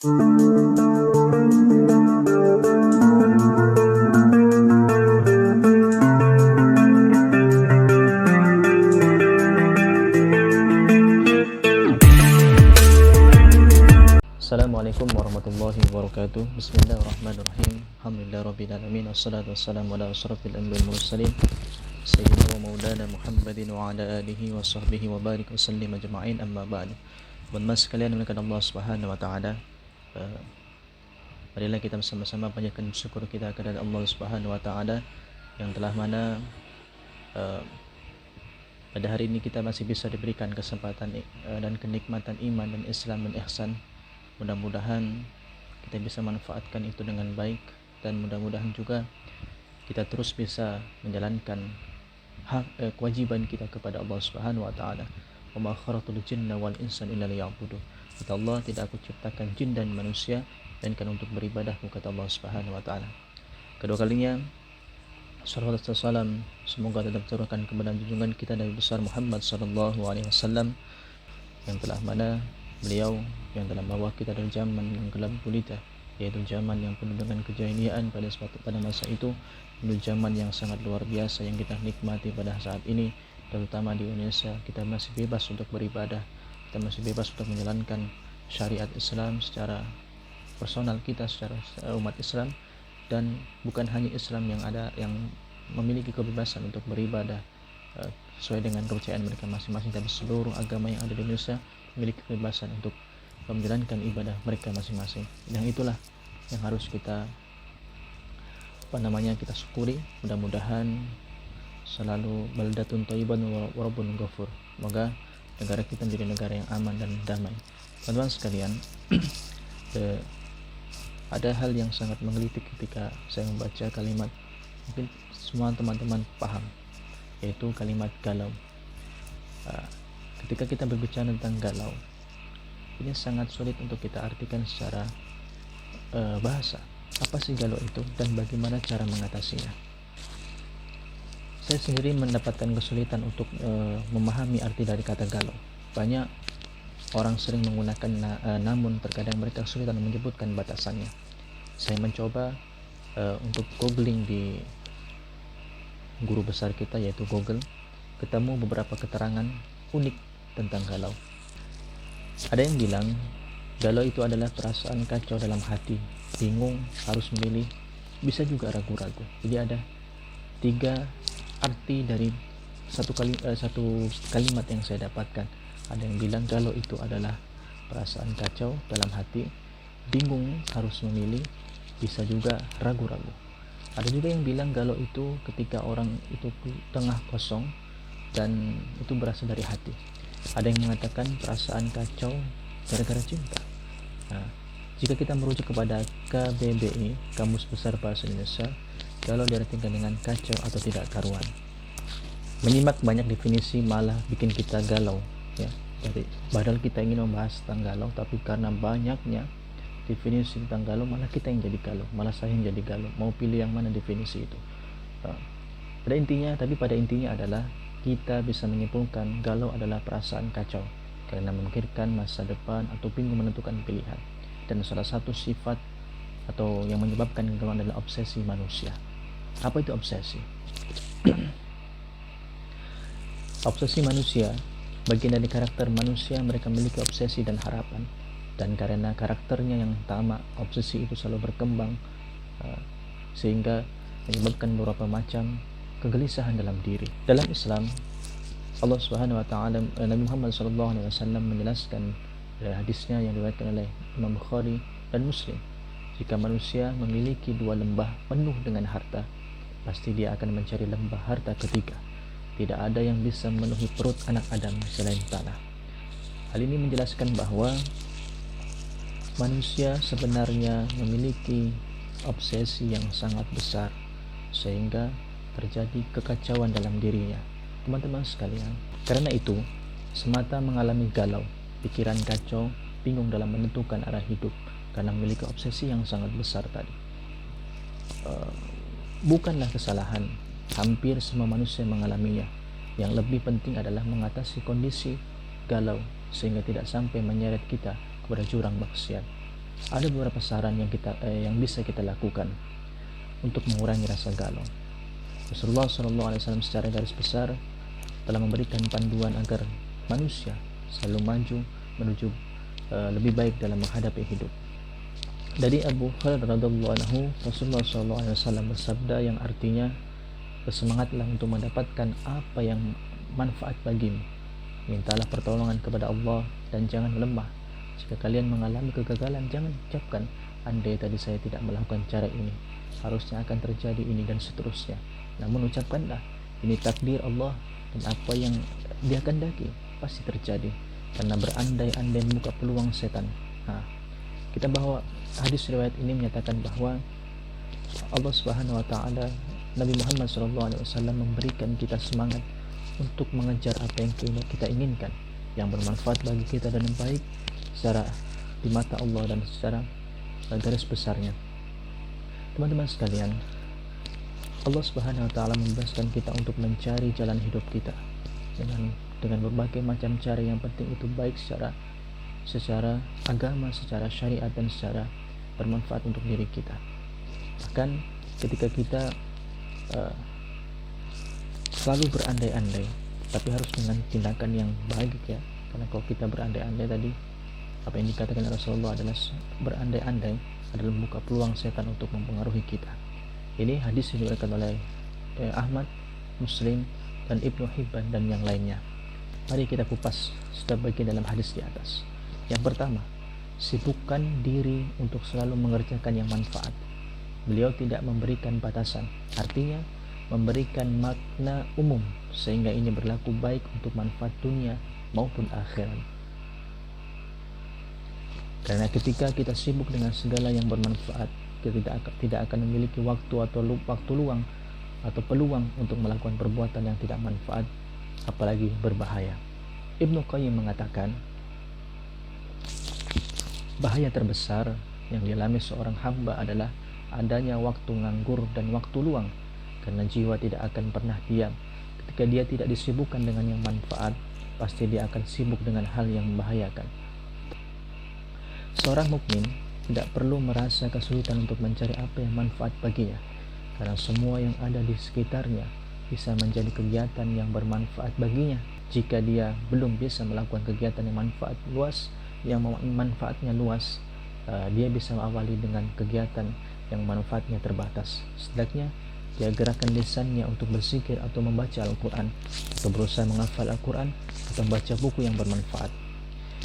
Assalamualaikum warahmatullahi wabarakatuh. Bismillahirrahmanirrahim. Alhamdulillahirrabbilalamin. Wassalatu wassalamu ala asrafil anbiya'i wal mursalin Sayyidina wa maulana Muhammadin wa ala alihi wa sahbihi wa barik wa sallim ajma'in, amma ba'du. Teman-teman sekalian yang dimuliakan Allah Subhanahu wa taala, marilah kita bersama-sama panjatkan syukur kita kepada Allah Subhanahu wa taala yang telah mana pada hari ini kita masih bisa diberikan kesempatan dan kenikmatan iman dan Islam dan ihsan. Mudah-mudahan kita bisa manfaatkan itu dengan baik, dan mudah-mudahan juga kita terus bisa menjalankan hak kewajiban kita kepada Allah Subhanahu wa taala. Wa ma khalaqtul jinna wal insa illa liya'budun. Kata Allah, tidak aku ciptakan jin dan manusia melainkan untuk beribadah, kata Allah Subhanahu wa taala. Kedua kalinya salawat dan salam semoga tetap tercurahkan kepada junjungan kita Nabi besar Muhammad sallallahu alaihi wasallam, yang telah mana beliau yang telah membawa kita dari zaman yang gelap gulita, yaitu zaman yang penuh dengan kejahiliaan pada masa itu, menuju zaman yang sangat luar biasa yang kita nikmati pada saat ini, terutama di Indonesia. Kita masih bebas untuk beribadah, kita masih bebas untuk menjalankan syariat Islam secara personal kita, secara umat Islam. Dan bukan hanya Islam yang memiliki kebebasan untuk beribadah sesuai dengan kepercayaan mereka masing-masing, tapi seluruh agama yang ada di Indonesia memiliki kebebasan untuk menjalankan ibadah mereka masing-masing. Dan itulah yang harus kita kita syukuri. Mudah-mudahan selalu baldatun thayyiban wa rabbun ghafur. Semoga negara kita menjadi negara yang aman dan damai. Teman-teman sekalian, ada hal yang sangat menggelitik ketika saya membaca kalimat, mungkin semua teman-teman paham, yaitu kalimat galau. Ketika kita berbicara tentang galau, ini sangat sulit untuk kita artikan secara bahasa. Apa sih galau itu dan bagaimana cara mengatasinya? Saya sendiri mendapatkan kesulitan untuk memahami arti dari kata galau. Banyak orang sering menggunakan namun terkadang mereka kesulitan menyebutkan batasannya. Saya mencoba untuk googling di guru besar kita, yaitu Google, ketemu beberapa keterangan unik tentang galau. Ada yang bilang galau itu adalah perasaan kacau dalam hati, bingung, harus memilih, bisa juga ragu-ragu. Jadi ada 3 arti dari satu kalimat yang saya dapatkan. Ada yang bilang galau itu adalah perasaan kacau dalam hati, bingung, harus memilih, bisa juga ragu-ragu. Ada juga yang bilang galau itu ketika orang itu tengah kosong dan itu berasal dari hati. Ada yang mengatakan perasaan kacau gara-gara cinta. Nah, jika kita merujuk kepada KBBI, Kamus Besar Bahasa Indonesia, galau diartikan dengan kacau atau tidak karuan. Menyimak banyak definisi malah bikin kita galau, ya. Jadi padahal kita ingin membahas tentang galau, tapi karena banyaknya definisi tentang galau, malah kita yang jadi galau, malah saya yang jadi galau. Mau pilih yang mana definisi itu? Pada intinya adalah kita bisa menyimpulkan galau adalah perasaan kacau karena memikirkan masa depan atau bingung menentukan pilihan. Dan salah satu sifat atau yang menyebabkan galau adalah obsesi manusia. Apa itu obsesi? Obsesi manusia bagian dari karakter manusia. Mereka memiliki obsesi dan harapan, dan karena karakternya yang tamak, obsesi itu selalu berkembang sehingga menyebabkan beberapa macam kegelisahan dalam diri. Dalam Islam, Allah Subhanahu wa taala, Nabi Muhammad sallallahu alaihi wasallam menjelaskan dari hadisnya yang diriwayatkan oleh Imam Bukhari dan Muslim, jika manusia memiliki 2 lembah penuh dengan harta, pasti dia akan mencari lembah harta ketiga. Tidak ada yang bisa memenuhi perut anak Adam selain tanah. Hal ini menjelaskan bahwa manusia sebenarnya memiliki obsesi yang sangat besar sehingga terjadi kekacauan dalam dirinya. Teman-teman sekalian, karena itu semata mengalami galau, pikiran kacau, bingung dalam menentukan arah hidup karena memiliki obsesi yang sangat besar tadi. Bukanlah kesalahan, hampir semua manusia mengalaminya. Yang lebih penting adalah mengatasi kondisi galau sehingga tidak sampai menyeret kita kepada jurang maksiat. Ada beberapa saran yang bisa kita lakukan untuk mengurangi rasa galau. Rasulullah SAW secara garis besar telah memberikan panduan agar manusia selalu maju menuju lebih baik dalam menghadapi hidup. Dari Abu Hurairah radhiyallahu anhu, Rasulullah SAW bersabda yang artinya, bersemangatlah untuk mendapatkan apa yang manfaat bagimu. Mintalah pertolongan kepada Allah dan jangan lemah. Jika kalian mengalami kegagalan, jangan ucapkan, andai tadi saya tidak melakukan cara ini, harusnya akan terjadi ini dan seterusnya. Namun ucapkanlah, ini takdir Allah dan apa yang Dia kehendaki pasti terjadi. Karena berandai-andai membuka peluang setan. Kita bahwa hadis riwayat ini menyatakan bahwa Allah Subhanahu wa taala, Nabi Muhammad SAW memberikan kita semangat untuk mengejar apa yang kita inginkan, yang bermanfaat bagi kita dan yang baik secara di mata Allah dan secara garis besarnya. Teman-teman sekalian, Allah Subhanahu wa taala membebaskan kita untuk mencari jalan hidup kita dengan berbagai macam cara, yang penting itu baik secara agama, secara syariat, dan secara bermanfaat untuk diri kita. Bahkan ketika kita selalu berandai-andai, tapi harus dengan tindakan yang baik ya. Karena kalau kita berandai-andai tadi, apa yang dikatakan Rasulullah adalah berandai-andai adalah membuka peluang setan untuk mempengaruhi kita. Ini hadis diriwayatkan oleh Ahmad, Muslim, dan Ibnu Hibban dan yang lainnya. Mari kita kupas setiap bagian dalam hadis di atas. Yang pertama, sibukkan diri untuk selalu mengerjakan yang manfaat. Beliau tidak memberikan batasan, artinya memberikan makna umum sehingga ini berlaku baik untuk manfaat dunia maupun akhirat. Karena ketika kita sibuk dengan segala yang bermanfaat, kita tidak akan memiliki waktu luang atau peluang untuk melakukan perbuatan yang tidak manfaat, apalagi berbahaya. Ibnu Qayyim mengatakan, bahaya terbesar yang dialami seorang hamba adalah adanya waktu nganggur dan waktu luang, karena jiwa tidak akan pernah diam. Ketika dia tidak disibukkan dengan yang manfaat, pasti dia akan sibuk dengan hal yang membahayakan. Seorang mukmin tidak perlu merasa kesulitan untuk mencari apa yang manfaat baginya, karena semua yang ada di sekitarnya bisa menjadi kegiatan yang bermanfaat baginya. Jika dia belum bisa melakukan kegiatan yang manfaatnya luas, dia bisa mengawali dengan kegiatan yang manfaatnya terbatas. Setidaknya dia gerakan lisannya untuk berzikir atau membaca Al-Quran, atau berusaha menghafal Al-Quran, atau membaca buku yang bermanfaat.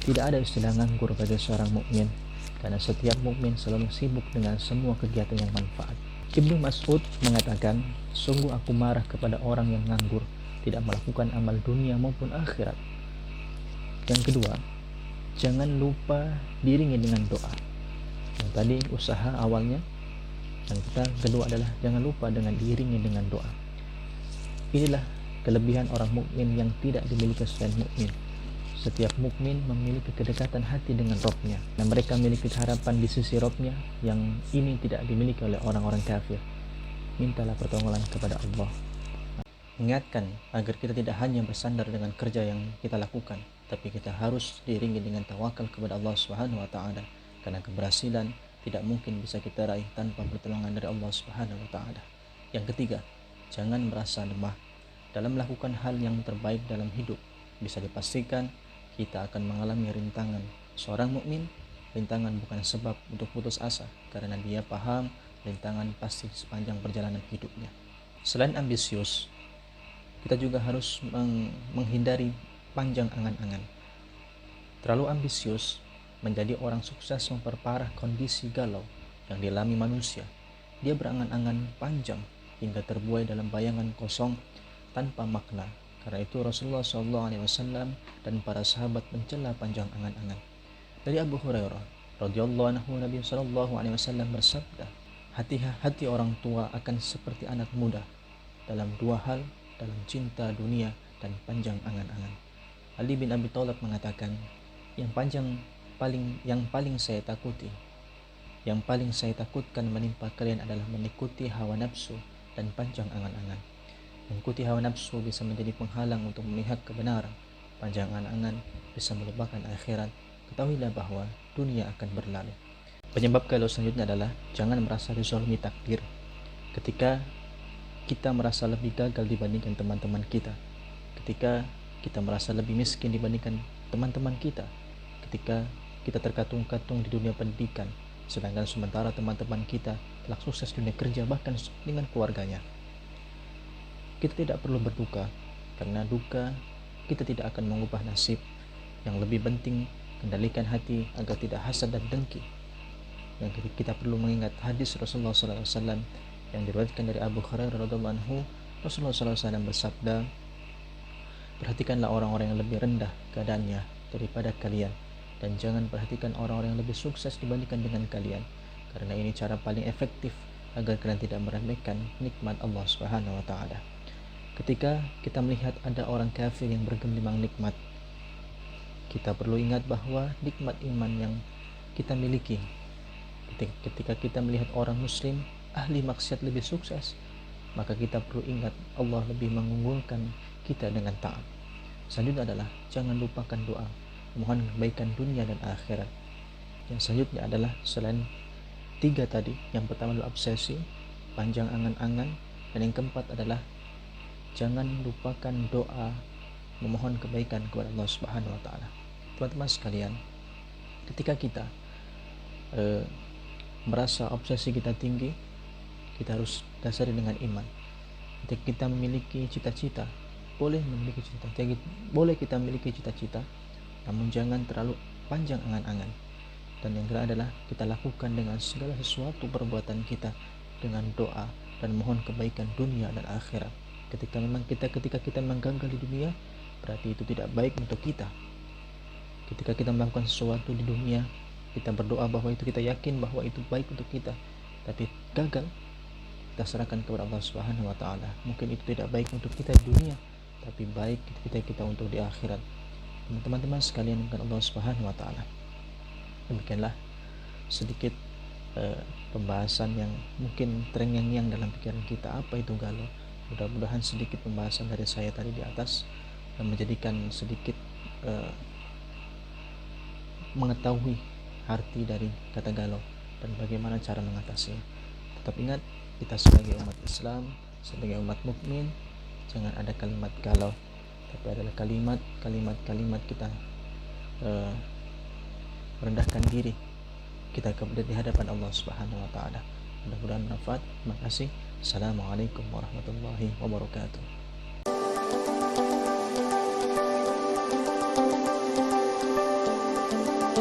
Tidak ada istilah nganggur bagi seorang mukmin, karena setiap mukmin selalu sibuk dengan semua kegiatan yang manfaat. Ibnu Mas'ud mengatakan, sungguh aku marah kepada orang yang nganggur, tidak melakukan amal dunia maupun akhirat. Yang kedua, jangan lupa diiringi dengan doa. Yang tadi usaha awalnya, dan kedua adalah jangan lupa dengan diiringi dengan doa. Inilah kelebihan orang mukmin yang tidak dimiliki selain mukmin. Setiap mukmin memiliki kedekatan hati dengan Rabb-nya, dan mereka memiliki harapan di sisi Rabb-nya yang ini tidak dimiliki oleh orang-orang kafir. Mintalah pertolongan kepada Allah. Ingatkan agar kita tidak hanya bersandar dengan kerja yang kita lakukan, tapi kita harus diiringi dengan tawakal kepada Allah Subhanahu wa taala, karena keberhasilan tidak mungkin bisa kita raih tanpa pertolongan dari Allah Subhanahu wa taala. Yang ketiga, jangan merasa lemah dalam melakukan hal yang terbaik dalam hidup. Bisa dipastikan kita akan mengalami rintangan. Seorang mukmin, rintangan bukan sebab untuk putus asa, karena dia paham rintangan pasti sepanjang perjalanan hidupnya. Selain ambisius, kita juga harus menghindari panjang angan-angan. Terlalu ambisius menjadi orang sukses memperparah kondisi galau yang dialami manusia. Dia berangan-angan panjang hingga terbuai dalam bayangan kosong tanpa makna. Karena itu Rasulullah SAW dan para sahabat mencela panjang angan-angan. Dari Abu Hurairah radhiyallahu anhu, Nabi SAW bersabda, hati-hati orang tua akan seperti anak muda dalam dua hal, dalam cinta dunia dan panjang angan-angan. Ali bin Abi Thalib mengatakan, yang paling saya takutkan menimpa kalian adalah mengikuti hawa nafsu dan panjang angan-angan. Mengikuti hawa nafsu bisa menjadi penghalang untuk memihak kebenaran. Panjang angan-angan bisa melupakan akhirat. Ketahuilah bahwa dunia akan berlalu. Penyebab galau selanjutnya adalah jangan merasa dizalimi takdir. Ketika kita merasa lebih gagal dibandingkan teman-teman kita, ketika kita merasa lebih miskin dibandingkan teman-teman kita, ketika kita terkatung-katung di dunia pendidikan, sedangkan sementara teman-teman kita telah sukses di dunia kerja bahkan dengan keluarganya, kita tidak perlu berduka, karena duka kita tidak akan mengubah nasib. Yang lebih penting, kendalikan hati agar tidak hasad dan dengki. Yang kita perlu mengingat hadis Rasulullah SAW yang diriwayatkan dari Abu Hurairah radhiyallahu anhu. Rasulullah SAW bersabda, perhatikanlah orang-orang yang lebih rendah keadaannya daripada kalian, dan jangan perhatikan orang-orang yang lebih sukses dibandingkan dengan kalian, karena ini cara paling efektif agar kalian tidak meremehkan nikmat Allah Subhanahu wa taala. Ketika kita melihat ada orang kafir yang bergelimang nikmat, kita perlu ingat bahwa nikmat iman yang kita miliki. Ketika kita melihat orang muslim ahli maksiat lebih sukses, maka kita perlu ingat Allah lebih mengunggulkan kita dengan taat. Selanjutnya adalah jangan lupakan doa, mohon kebaikan dunia dan akhirat. Yang selanjutnya adalah selain 3 tadi, yang pertama adalah obsesi, panjang angan-angan, dan yang keempat adalah jangan lupakan doa, memohon kebaikan kepada Allah Subhanahu wa taala. Teman-teman sekalian, ketika kita merasa obsesi kita tinggi, kita harus dasari dengan iman. Ketika kita memiliki cita-cita, boleh kita memiliki cita-cita, namun jangan terlalu panjang angan-angan. Dan yang kedua adalah kita lakukan dengan segala sesuatu perbuatan kita dengan doa dan mohon kebaikan dunia dan akhirat. Ketika kita memang gagal di dunia, berarti itu tidak baik untuk kita. Ketika kita melakukan sesuatu di dunia, kita berdoa bahwa itu, kita yakin bahwa itu baik untuk kita, tapi gagal, kita serahkan kepada Allah Subhanahu wa taala. Mungkin itu tidak baik untuk kita di dunia, tapi baik kita untuk di akhirat. Teman-teman sekalian dengan Allah Subhanahu wa taala. Demikianlah sedikit pembahasan yang mungkin terngiang-ngiang dalam pikiran kita, apa itu galau. Mudah-mudahan sedikit pembahasan dari saya tadi di atas menjadikan sedikit mengetahui arti dari kata galau dan bagaimana cara mengatasinya. Tetap ingat, kita sebagai umat Islam, sebagai umat mukmin, jangan ada kalimat galau, tapi adalah kalimat kita merendahkan diri kita di hadapan Allah Subhanahu wa taala. Mudah-mudahan bermanfaat. Terima kasih. Assalamualaikum warahmatullahi wabarakatuh.